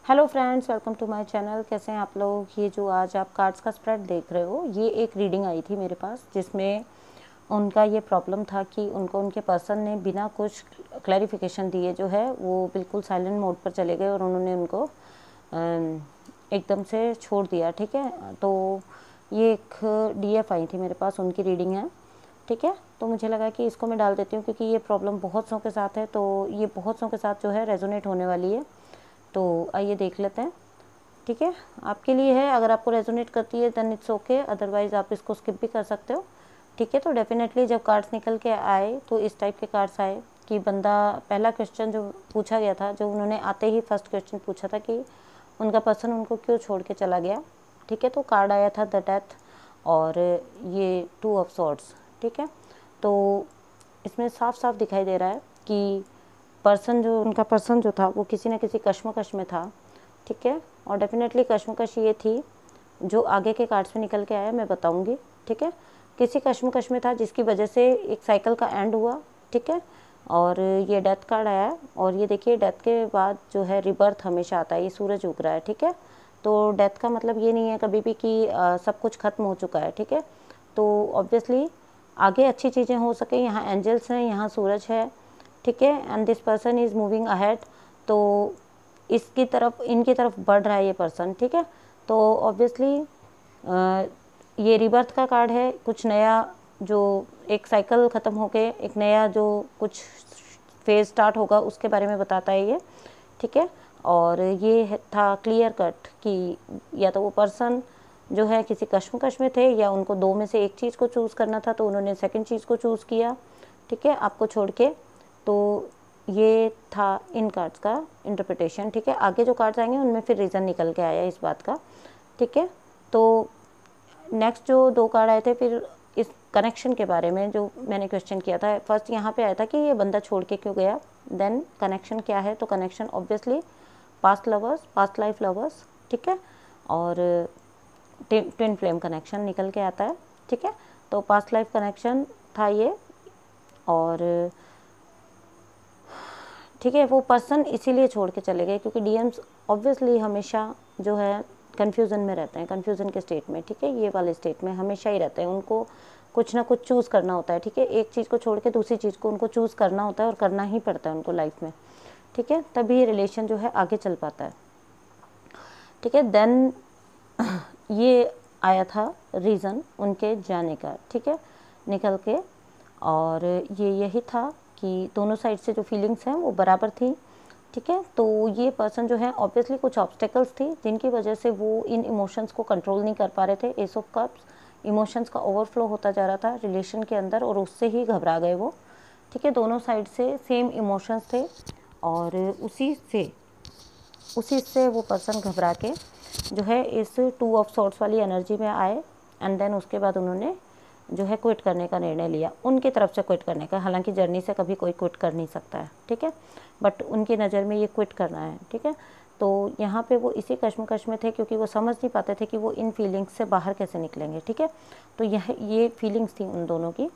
Hello friends, welcome to my channel. कैसे हैं आप लोग। ये जो आज आप कार्ड्स का स्प्रेड देख रहे हो, ये एक रीडिंग आई थी मेरे पास जिसमें उनका ये प्रॉब्लम था कि उनको उनके पर्सन ने बिना कुछ क्लैरिफिकेशन दिए जो है वो बिल्कुल साइलेंट मोड पर चले गए और उन्होंने उनको एकदम से छोड़ दिया। ठीक है, तो ये एक डीएफ आई थी मेरे पास, उनकी रीडिंग है। ठीक है, तो मुझे लगा कि इसको मैं डाल देती हूँ क्योंकि ये प्रॉब्लम बहुत सौ के साथ है, तो ये बहुत सौ के साथ जो है रेजोनेट होने वाली है। तो आइए देख लेते हैं। ठीक है, आपके लिए है, अगर आपको रेजोनेट करती है देन इट्स ओके, अदरवाइज आप इसको स्किप भी कर सकते हो। ठीक है, तो डेफिनेटली जब कार्ड्स निकल के आए तो इस टाइप के कार्ड्स आए कि बंदा, पहला क्वेश्चन जो पूछा गया था, जो उन्होंने आते ही फर्स्ट क्वेश्चन पूछा था कि उनका पर्सन उनको क्यों छोड़ के चला गया। ठीक है, तो कार्ड आया था द डेथ और ये 2 ऑफ सॉर्ड्स। ठीक है, तो इसमें साफ साफ दिखाई दे रहा है कि उनका पर्सन जो था वो किसी न किसी कश्मकश में था। ठीक है, और डेफिनेटली कश्मकश ये थी जो आगे के कार्ड्स में निकल के आया, मैं बताऊंगी। ठीक है, किसी कश्मकश में था जिसकी वजह से एक साइकिल का एंड हुआ। ठीक है, और ये डेथ कार्ड आया और ये देखिए डेथ के बाद जो है रिबर्थ हमेशा आता है, ये सूरज उग रहा है। ठीक है, तो डेथ का मतलब ये नहीं है कभी भी कि सब कुछ खत्म हो चुका है। ठीक है, तो ऑब्वियसली आगे अच्छी चीज़ें हो सके, यहाँ एंजल्स हैं, यहाँ सूरज है। ठीक है, and this person is moving ahead, तो इनकी तरफ बढ़ रहा है ये पर्सन। ठीक है, तो ऑब्वियसली ये रिबर्थ का कार्ड है, कुछ नया, जो एक साइकिल ख़त्म होके एक नया जो कुछ फेज स्टार्ट होगा उसके बारे में बताता है ये। ठीक है, और ये था क्लियर कट कि या तो वो पर्सन जो है किसी कश्मकश में थे या उनको दो में से एक चीज़ को चूज़ करना था, तो उन्होंने सेकंड चीज़ को चूज़ किया। ठीक है, आपको छोड़ के। तो ये था इन कार्ड्स का इंटरप्रिटेशन। ठीक है, आगे जो कार्ड्स आएंगे उनमें फिर रीज़न निकल के आया इस बात का। ठीक है, तो नेक्स्ट जो 2 कार्ड आए थे फिर इस कनेक्शन के बारे में जो मैंने क्वेश्चन किया था। फर्स्ट यहाँ पे आया था कि ये बंदा छोड़ के क्यों गया, देन कनेक्शन क्या है। तो connection obviously past lovers, past life lovers. ठीक है, और ट्विन फ्लेम कनेक्शन निकल के आता है। ठीक है, तो पास्ट लाइफ कनेक्शन था ये। और ठीक है, वो पर्सन इसीलिए छोड़ के चले गए क्योंकि डीएम्स ऑब्वियसली हमेशा जो है कन्फ्यूज़न में रहते हैं, कन्फ्यूज़न के स्टेट में। ठीक है, ये वाले स्टेट में हमेशा ही रहते हैं, उनको कुछ ना कुछ चूज़ करना होता है। ठीक है, एक चीज़ को छोड़ के दूसरी चीज़ को उनको चूज़ करना होता है और करना ही पड़ता है उनको लाइफ में। ठीक है, तभी ये रिलेशन जो है आगे चल पाता है। ठीक है, देन ये आया था रीज़न उनके जाने का। ठीक है, निकल के, और ये यही था कि दोनों साइड से जो फीलिंग्स हैं वो बराबर थी। ठीक है, तो ये पर्सन जो है ऑब्वियसली कुछ ऑब्स्टेकल्स थी जिनकी वजह से वो इन इमोशंस को कंट्रोल नहीं कर पा रहे थे। एस ऑफ कप्स, इमोशंस का ओवरफ्लो होता जा रहा था रिलेशन के अंदर और उससे ही घबरा गए वो। ठीक है, दोनों साइड से सेम इमोशंस थे और उसी से वो पर्सन घबरा के जो है इस 2 ऑफ सॉर्ड्स वाली एनर्जी में आए। एंड देन उसके बाद उन्होंने जो है क्विट करने का निर्णय लिया, उनकी तरफ से क्विट करने का। हालांकि जर्नी से कभी कोई क्विट कर नहीं सकता है। ठीक है, बट उनकी नज़र में ये क्विट करना है। ठीक है, तो यहाँ पे वो इसी कश्मकश में थे क्योंकि वो समझ नहीं पाते थे कि वो इन फीलिंग्स से बाहर कैसे निकलेंगे। ठीक है, तो ये फीलिंग्स थी उन दोनों की,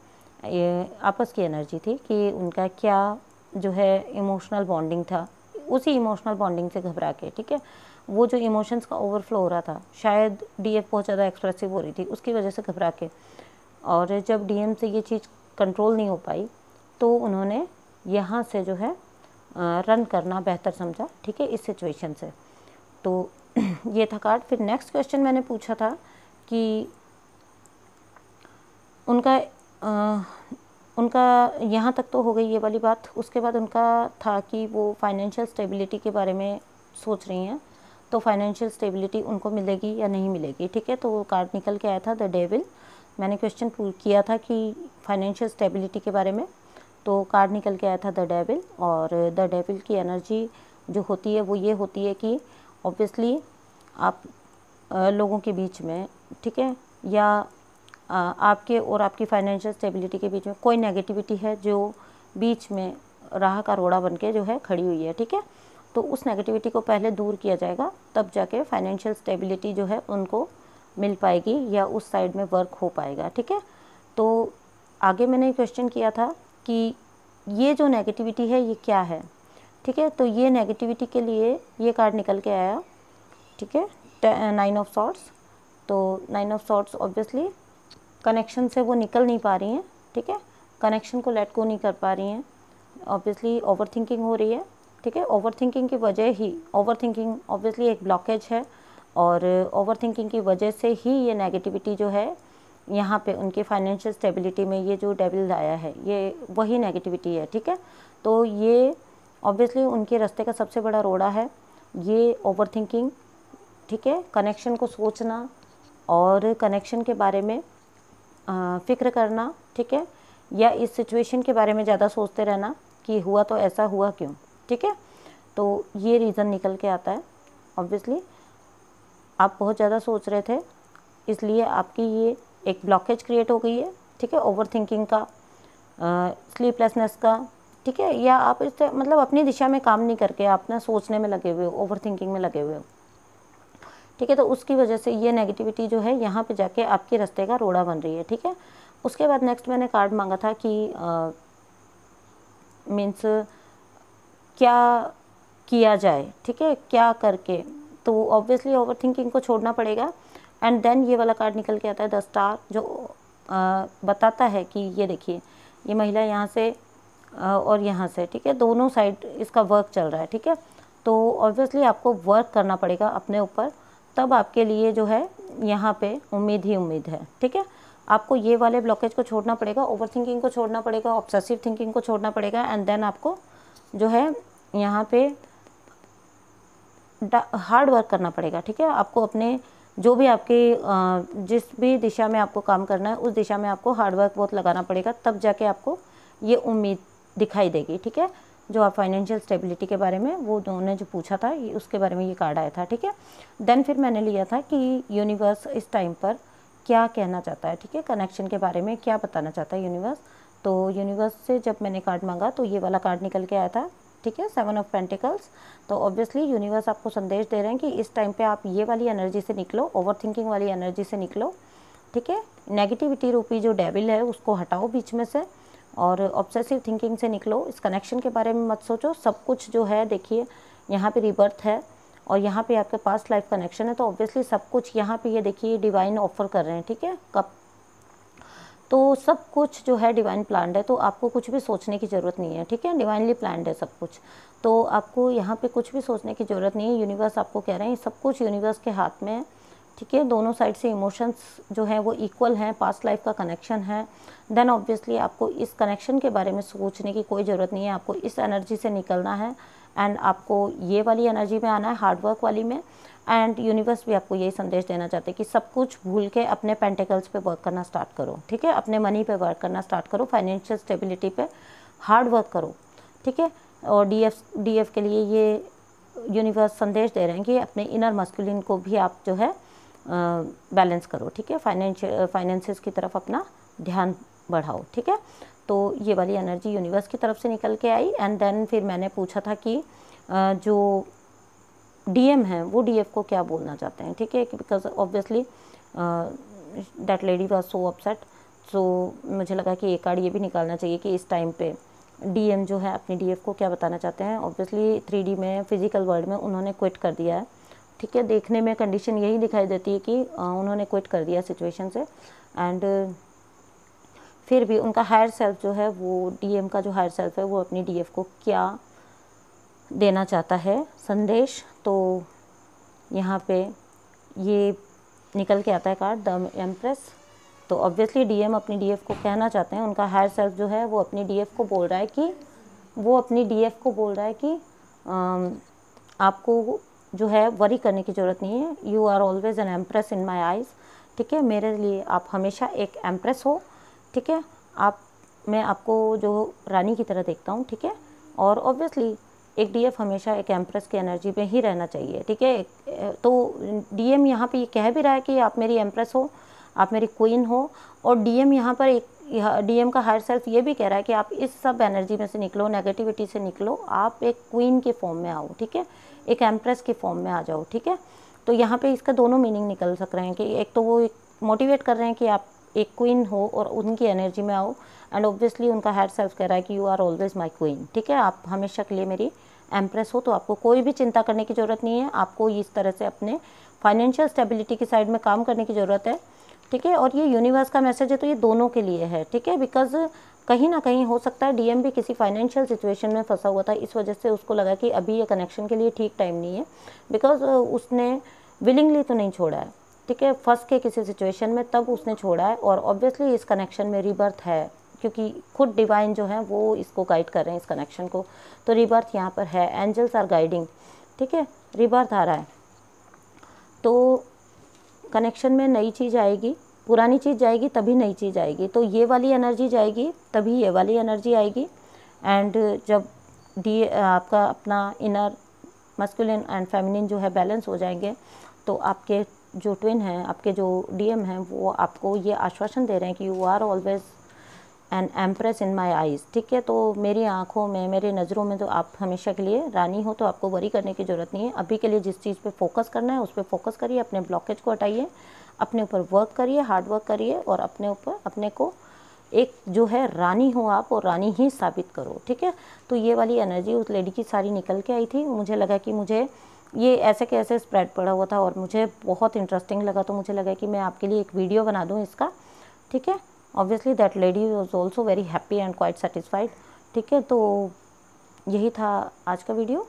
ये आपस की एनर्जी थी कि उनका क्या जो है इमोशनल बॉन्डिंग था, उसी इमोशनल बॉन्डिंग से घबरा के। ठीक है, वो जो इमोशंस का ओवरफ्लो हो रहा था, शायद डीएफ बहुत ज़्यादा एक्सप्रेसिव हो रही थी उसकी वजह से घबरा के, और जब डीएम से ये चीज़ कंट्रोल नहीं हो पाई तो उन्होंने यहाँ से जो है रन करना बेहतर समझा। ठीक है, इस सिचुएशन से। तो ये था कार्ड। फिर नेक्स्ट क्वेश्चन मैंने पूछा था कि उनका यहाँ तक तो हो गई ये वाली बात। उसके बाद उनका था कि वो फाइनेंशियल स्टेबिलिटी के बारे में सोच रही हैं, तो फाइनेंशियल स्टेबिलिटी उनको मिलेगी या नहीं मिलेगी। ठीक है, तो वो कार्ड निकल के आया था द डेविल। मैंने क्वेश्चन किया था कि फाइनेंशियल स्टेबिलिटी के बारे में, तो कार्ड निकल के आया था द डेविल। और द डेविल की एनर्जी जो होती है वो ये होती है कि ऑब्वियसली आप लोगों के बीच में, ठीक है, या आपके और आपकी फाइनेंशियल स्टेबिलिटी के बीच में कोई नेगेटिविटी है जो बीच में राह का रोड़ा बन के जो है खड़ी हुई है। ठीक है, तो उस नेगेटिविटी को पहले दूर किया जाएगा, तब जाके फाइनेंशियल स्टेबिलिटी जो है उनको मिल पाएगी या उस साइड में वर्क हो पाएगा। ठीक है, तो आगे मैंने क्वेश्चन किया था कि ये जो नेगेटिविटी है ये क्या है। ठीक है। तो ये नेगेटिविटी के लिए ये कार्ड निकल के आया, ठीक है, 9 ऑफ सॉर्ड्स। तो 9 ऑफ सॉर्ड्स ऑब्वियसली कनेक्शन से वो निकल नहीं पा रही हैं, ठीक है, कनेक्शन को लेट गो नहीं कर पा रही हैं, ऑब्वियसली ओवर थिंकिंग हो रही है, ठीक है। ओवर थिंकिंग की वजह ही, ओवर थिंकिंग ऑब्वियसली एक ब्लॉकेज है, और ओवर थिंकिंग की वजह से ही ये नेगेटिविटी जो है यहाँ पे उनकी फाइनेंशियल स्टेबिलिटी में ये जो डेविल आया है ये वही नेगेटिविटी है, ठीक है। तो ये ऑब्वियसली उनके रास्ते का सबसे बड़ा रोड़ा है, ये ओवर थिंकिंग, ठीक है, कनेक्शन को सोचना और कनेक्शन के बारे में फ़िक्र करना, ठीक है, या इस सिचुएशन के बारे में ज़्यादा सोचते रहना कि हुआ तो ऐसा हुआ क्यों, ठीक है। तो ये रीज़न निकल के आता है। ऑब्वियसली आप बहुत ज़्यादा सोच रहे थे, इसलिए आपकी ये एक ब्लॉकेज क्रिएट हो गई है, ठीक है, ओवर थिंकिंग का, स्लीपलेसनेस का, ठीक है, या आप इस मतलब अपनी दिशा में काम नहीं करके आप ना सोचने में लगे हुए हो, ओवर थिंकिंग में लगे हुए हो, ठीक है। तो उसकी वजह से ये नेगेटिविटी जो है यहाँ पे जाके आपके रास्ते का रोड़ा बन रही है, ठीक है। उसके बाद नेक्स्ट मैंने कार्ड मांगा था कि मीन्स क्या किया जाए, ठीक है, क्या करके। तो ऑब्वियसली ओवर थिंकिंग को छोड़ना पड़ेगा। एंड देन ये वाला कार्ड निकल के आता है द स्टार, जो बताता है कि ये देखिए ये महिला यहाँ से और यहाँ से, ठीक है, दोनों साइड इसका वर्क चल रहा है, ठीक है। तो ऑब्वियसली आपको वर्क करना पड़ेगा अपने ऊपर, तब आपके लिए जो है यहाँ पे उम्मीद ही उम्मीद है, ठीक है। आपको ये वाले ब्लॉकेज को छोड़ना पड़ेगा, ओवर थिंकिंग को छोड़ना पड़ेगा, ऑब्सेसिव थिंकिंग को छोड़ना पड़ेगा, एंड देन आपको जो है यहाँ पे हार्ड वर्क करना पड़ेगा, ठीक है। आपको अपने जो भी आपके जिस भी दिशा में आपको काम करना है उस दिशा में आपको हार्ड वर्क बहुत लगाना पड़ेगा, तब जाके आपको ये उम्मीद दिखाई देगी, ठीक है। जो आप फाइनेंशियल स्टेबिलिटी के बारे में वो उन्होंने जो पूछा था उसके बारे में ये कार्ड आया था, ठीक है। देन फिर मैंने लिया था कि यूनिवर्स इस टाइम पर क्या कहना चाहता है, ठीक है, कनेक्शन के बारे में क्या बताना चाहता है यूनिवर्स। तो यूनिवर्स से जब मैंने कार्ड मांगा तो ये वाला कार्ड निकल के आया था, ठीक है, 7 ऑफ पेंटिकल्स। तो ऑब्वियसली यूनिवर्स आपको संदेश दे रहे हैं कि इस टाइम पे आप ये वाली एनर्जी से निकलो, ओवर थिंकिंग वाली एनर्जी से निकलो, ठीक है, नेगेटिविटी रूपी जो डेविल है उसको हटाओ बीच में से, और ऑब्सेसिव थिंकिंग से निकलो, इस कनेक्शन के बारे में मत सोचो। सब कुछ जो है देखिए यहाँ पे रिबर्थ है और यहाँ पे आपके पास्ट लाइफ कनेक्शन है, तो ऑब्वियसली सब कुछ यहाँ पे ये देखिए डिवाइन ऑफर कर रहे हैं, ठीक है, कब तो सब कुछ जो है डिवाइन प्लान्ड है, तो आपको कुछ भी सोचने की ज़रूरत नहीं है, ठीक है, डिवाइनली प्लान्ड है सब कुछ, तो आपको यहाँ पे कुछ भी सोचने की ज़रूरत नहीं है। यूनिवर्स आपको कह रहे हैं सब कुछ यूनिवर्स के हाथ में है, ठीक है, दोनों साइड से इमोशंस जो हैं वो इक्वल हैं, पास्ट लाइफ का कनेक्शन है। देन ऑब्वियसली आपको इस कनेक्शन के बारे में सोचने की कोई ज़रूरत नहीं है, आपको इस एनर्जी से निकलना है एंड आपको ये वाली एनर्जी में आना है, हार्डवर्क वाली में। एंड यूनिवर्स भी आपको यही संदेश देना चाहते हैं कि सब कुछ भूल के अपने पेंटिकल्स पे वर्क करना स्टार्ट करो, ठीक है, अपने मनी पे वर्क करना स्टार्ट करो, फाइनेंशियल स्टेबिलिटी पे हार्ड वर्क करो, ठीक है। और डीएफ के लिए ये यूनिवर्स संदेश दे रहे हैं कि अपने इनर मस्कुलिन को भी आप जो है बैलेंस करो, ठीक है, फाइनेंसेस की तरफ अपना ध्यान बढ़ाओ, ठीक है। तो ये वाली एनर्जी यूनिवर्स की तरफ से निकल के आई। एंड देन फिर मैंने पूछा था कि जो डीएम है वो डीएफ को क्या बोलना चाहते हैं, ठीक है, because obviously that lady was so upset. So मुझे लगा कि एक कार्ड ये भी निकालना चाहिए कि इस टाइम पे डीएम जो है अपने डीएफ को क्या बताना चाहते हैं। ऑब्वियसली 3D में फिजिकल वर्ल्ड में उन्होंने क्विट कर दिया है, ठीक है, देखने में कंडीशन यही दिखाई देती है कि उन्होंने क्विट कर दिया सिचुएशन से। एंड फिर भी उनका हायर सेल्फ जो है वो डीएम का जो हायर सेल्फ है वो अपनी डीएफ को क्या देना चाहता है संदेश। तो यहाँ पे ये निकल के आता है कार्ड द एम्प्रेस। तो ऑब्वियसली डीएम अपनी डीएफ को कहना चाहते हैं, उनका हायर सेल्फ जो है वो अपनी डीएफ को बोल रहा है कि आपको जो है वरी करने की ज़रूरत नहीं है, you are always an empress in my eyes, ठीक है, मेरे लिए आप हमेशा एक एम्प्रेस हो, ठीक है, मैं आपको जो रानी की तरह देखता हूँ, ठीक है। और ऑब्वियसली एक डीएफ हमेशा एक एम्प्रेस की एनर्जी में ही रहना चाहिए, ठीक है। तो डीएम यहाँ पे ये कह भी रहा है कि आप मेरी एम्प्रेस हो, आप मेरी क्वीन हो, और डीएम यहाँ पर डीएम का हायर सेल्फ ये भी कह रहा है कि आप इस सब एनर्जी में से निकलो, नेगेटिविटी से निकलो, आप एक क्वीन के फॉर्म में आओ, ठीक है, एक एम्प्रेस के फॉर्म में आ जाओ, ठीक है। तो यहाँ पे इसका दोनों मीनिंग निकल सक रहे हैं कि एक तो वो मोटिवेट कर रहे हैं कि आप एक क्वीन हो और उनकी एनर्जी में आओ, एंड ऑब्वियसली उनका हायर सेल्फ कह रहा है कि you are always my queen, ठीक है, आप हमेशा के लिए मेरी एम्प्रेस हो तो आपको कोई भी चिंता करने की ज़रूरत नहीं है। आपको इस तरह से अपने फाइनेंशियल स्टेबिलिटी की साइड में काम करने की ज़रूरत है, ठीक है। और ये यूनिवर्स का मैसेज है तो ये दोनों के लिए है, ठीक है। बिकॉज कहीं ना कहीं हो सकता है डीएम भी किसी फाइनेंशियल सिचुएशन में फंसा हुआ था, इस वजह से उसको लगा कि अभी ये कनेक्शन के लिए ठीक टाइम नहीं है, बिकॉज उसने विलिंगली तो नहीं छोड़ा है, ठीक है। फंस के किसी सिचुएशन में तब उसने छोड़ा है। और ऑब्वियसली इस कनेक्शन में रीबर्थ है, क्योंकि खुद डिवाइन जो है वो इसको गाइड कर रहे हैं इस कनेक्शन को, तो रीबर्थ यहाँ पर है। एंजल्स आर गाइडिंग, ठीक है, रीबर्थ आ रहा है। तो कनेक्शन में नई चीज़ आएगी, पुरानी चीज़ जाएगी तभी नई चीज़ आएगी, तो ये वाली एनर्जी जाएगी तभी ये वाली एनर्जी आएगी। एंड जब आपका अपना इनर मस्कुलिन एंड फेमिनिन जो है बैलेंस हो जाएंगे, तो आपके जो ट्विन हैं, आपके जो डीएम हैं, वो आपको ये आश्वासन दे रहे हैं कि you are always an empress in my eyes, ठीक है। तो मेरी आँखों में, मेरी नज़रों में तो आप हमेशा के लिए रानी हो, तो आपको वरी करने की ज़रूरत नहीं है। अभी के लिए जिस चीज़ पे फोकस करना है उस पर फोकस करिए, अपने ब्लॉकेज को हटाइए, अपने ऊपर वर्क करिए, हार्ड वर्क करिए, और अपने ऊपर अपने को एक जो है रानी हो आप, और रानी ही साबित करो, ठीक है। तो ये वाली एनर्जी उस लेडी की सारी निकल के आई थी। मुझे लगा कि मुझे ये ऐसे कैसे स्प्रेड पड़ा हुआ था और मुझे बहुत इंटरेस्टिंग लगा, तो मुझे लगा कि मैं आपके लिए एक वीडियो बना दूँ इसका, ठीक है। Obviously that lady was also very happy and quite satisfied, ठीक है। तो यही था आज का वीडियो,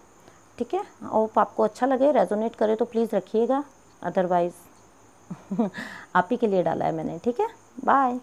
ठीक है। और आपको अच्छा लगे, रेजोनेट करे तो प्लीज़ रखिएगा, अदरवाइज़ आप ही के लिए डाला है मैंने, ठीक है। बाय।